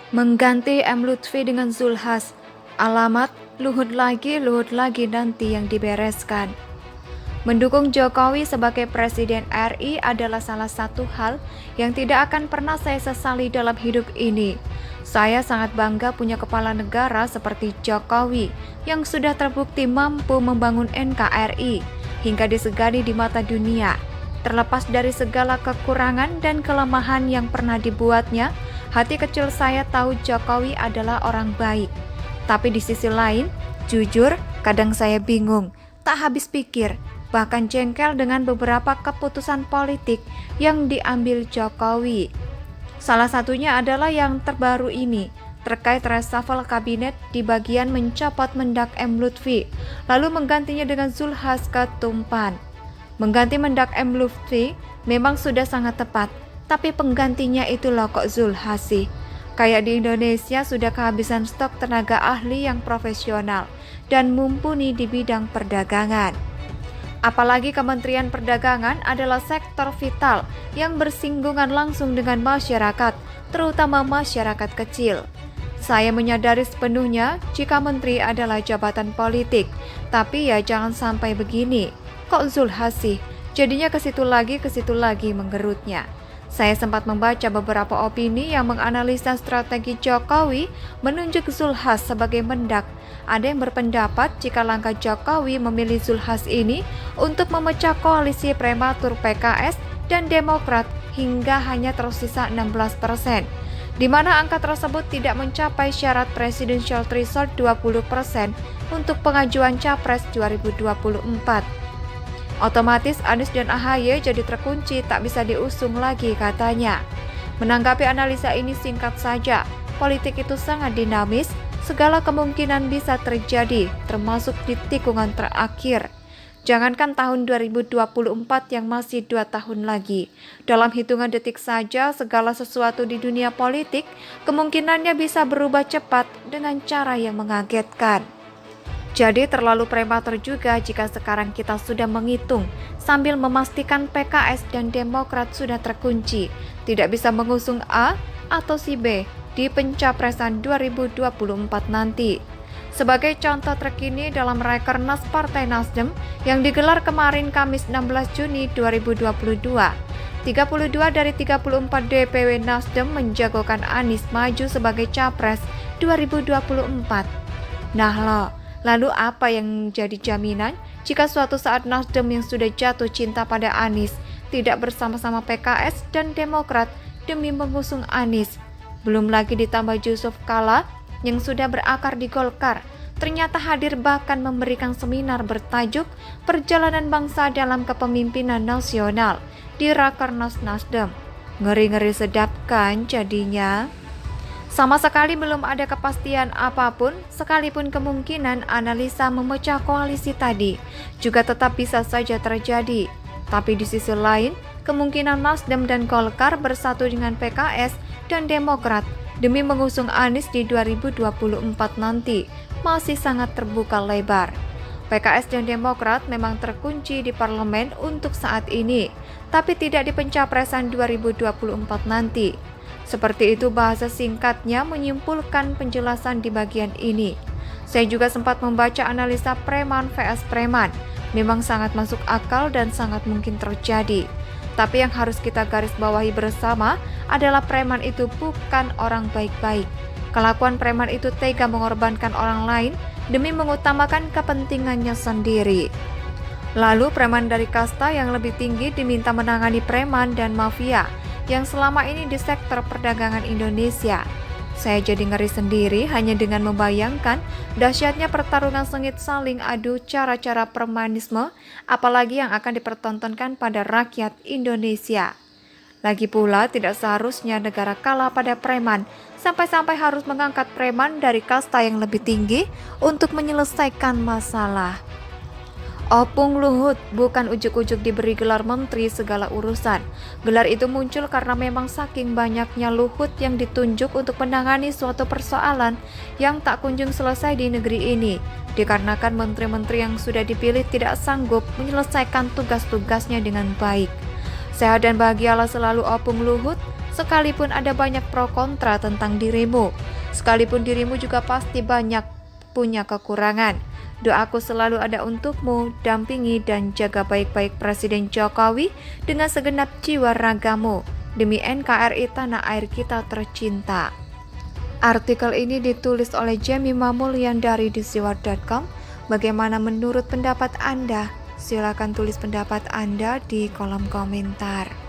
Mengganti M. Lutfi dengan Zulhas. Alamat Luhut lagi nanti yang dibereskan. Mendukung Jokowi sebagai Presiden RI adalah salah satu hal yang tidak akan pernah saya sesali dalam hidup ini. Saya sangat bangga punya kepala negara seperti Jokowi yang sudah terbukti mampu membangun NKRI hingga disegani di mata dunia. Terlepas dari segala kekurangan dan kelemahan yang pernah dibuatnya, hati kecil saya tahu Jokowi adalah orang baik. Tapi di sisi lain, jujur, kadang saya bingung, tak habis pikir, bahkan jengkel dengan beberapa keputusan politik yang diambil Jokowi. Salah satunya adalah yang terbaru ini, terkait reshuffle kabinet di bagian mencopot Mendak M. Lutfi, lalu menggantinya dengan Zulhas Ketumpan. Mengganti Mendak M. Lutfi memang sudah sangat tepat, tapi penggantinya itu loh kok Zulhas sih. Kayak di Indonesia sudah kehabisan stok tenaga ahli yang profesional dan mumpuni di bidang perdagangan. Apalagi Kementerian Perdagangan adalah sektor vital yang bersinggungan langsung dengan masyarakat, terutama masyarakat kecil. Saya menyadari sepenuhnya jika menteri adalah jabatan politik, tapi ya jangan sampai begini. Kok Zulhas sih? Jadinya ke situ lagi menggerutnya. Saya sempat membaca beberapa opini yang menganalisa strategi Jokowi menunjuk Zulhas sebagai mendak. Ada yang berpendapat jika langkah Jokowi memilih Zulhas ini untuk memecah koalisi prematur PKS dan Demokrat hingga hanya tersisa 16%, di mana angka tersebut tidak mencapai syarat presidential threshold 20% untuk pengajuan Capres 2024. Otomatis Anies dan AHY jadi terkunci, tak bisa diusung lagi katanya. Menanggapi analisa ini singkat saja, politik itu sangat dinamis, segala kemungkinan bisa terjadi, termasuk di tikungan terakhir. Jangankan tahun 2024 yang masih 2 tahun lagi, dalam hitungan detik saja segala sesuatu di dunia politik kemungkinannya bisa berubah cepat dengan cara yang mengagetkan. Jadi terlalu prematur juga jika sekarang kita sudah menghitung sambil memastikan PKS dan Demokrat sudah terkunci, tidak bisa mengusung A atau si B di pencapresan 2024 nanti. Sebagai contoh terkini dalam Rakernas Partai Nasdem yang digelar kemarin Kamis 16 Juni 2022, 32 dari 34 DPW Nasdem menjagokan Anies maju sebagai Capres 2024. Nah loh, lalu apa yang jadi jaminan jika suatu saat Nasdem yang sudah jatuh cinta pada Anies tidak bersama-sama PKS dan Demokrat demi mengusung Anies? Belum lagi ditambah Yusuf Kala yang sudah berakar di Golkar, ternyata hadir bahkan memberikan seminar bertajuk Perjalanan Bangsa dalam Kepemimpinan Nasional di Rakernas Nasdem. Ngeri-ngeri sedap kan jadinya? Sama sekali belum ada kepastian apapun, sekalipun kemungkinan analisa memecah koalisi tadi juga tetap bisa saja terjadi. Tapi di sisi lain, kemungkinan Nasdem dan Golkar bersatu dengan PKS dan Demokrat demi mengusung Anies di 2024 nanti masih sangat terbuka lebar. PKS dan Demokrat memang terkunci di parlemen untuk saat ini, tapi tidak di pencapresan 2024 nanti. Seperti itu bahasa singkatnya menyimpulkan penjelasan di bagian ini. Saya juga sempat membaca analisa preman vs preman. Memang sangat masuk akal dan sangat mungkin terjadi. Tapi yang harus kita garis bawahi bersama adalah preman itu bukan orang baik-baik. Kelakuan preman itu tega mengorbankan orang lain demi mengutamakan kepentingannya sendiri. Lalu preman dari kasta yang lebih tinggi diminta menangani preman dan mafia yang selama ini di sektor perdagangan Indonesia. Saya jadi ngeri sendiri hanya dengan membayangkan dahsyatnya pertarungan sengit saling adu cara-cara premanisme, apalagi yang akan dipertontonkan pada rakyat Indonesia. Lagi pula tidak seharusnya negara kalah pada preman, sampai-sampai harus mengangkat preman dari kasta yang lebih tinggi untuk menyelesaikan masalah. Opung Luhut bukan ujuk-ujuk diberi gelar menteri segala urusan. Gelar itu muncul karena memang saking banyaknya Luhut yang ditunjuk untuk menangani suatu persoalan yang tak kunjung selesai di negeri ini, dikarenakan menteri-menteri yang sudah dipilih tidak sanggup menyelesaikan tugas-tugasnya dengan baik. Sehat dan bahagialah selalu Opung Luhut, sekalipun ada banyak pro kontra tentang dirimu. Sekalipun dirimu juga pasti banyak punya kekurangan. Doaku selalu ada untukmu, dampingi dan jaga baik-baik Presiden Jokowi dengan segenap jiwa ragamu. Demi NKRI tanah air kita tercinta. Artikel ini ditulis oleh Jamie Mamulyan dari disiwar.com. Bagaimana menurut pendapat Anda? Silakan tulis pendapat Anda di kolom komentar.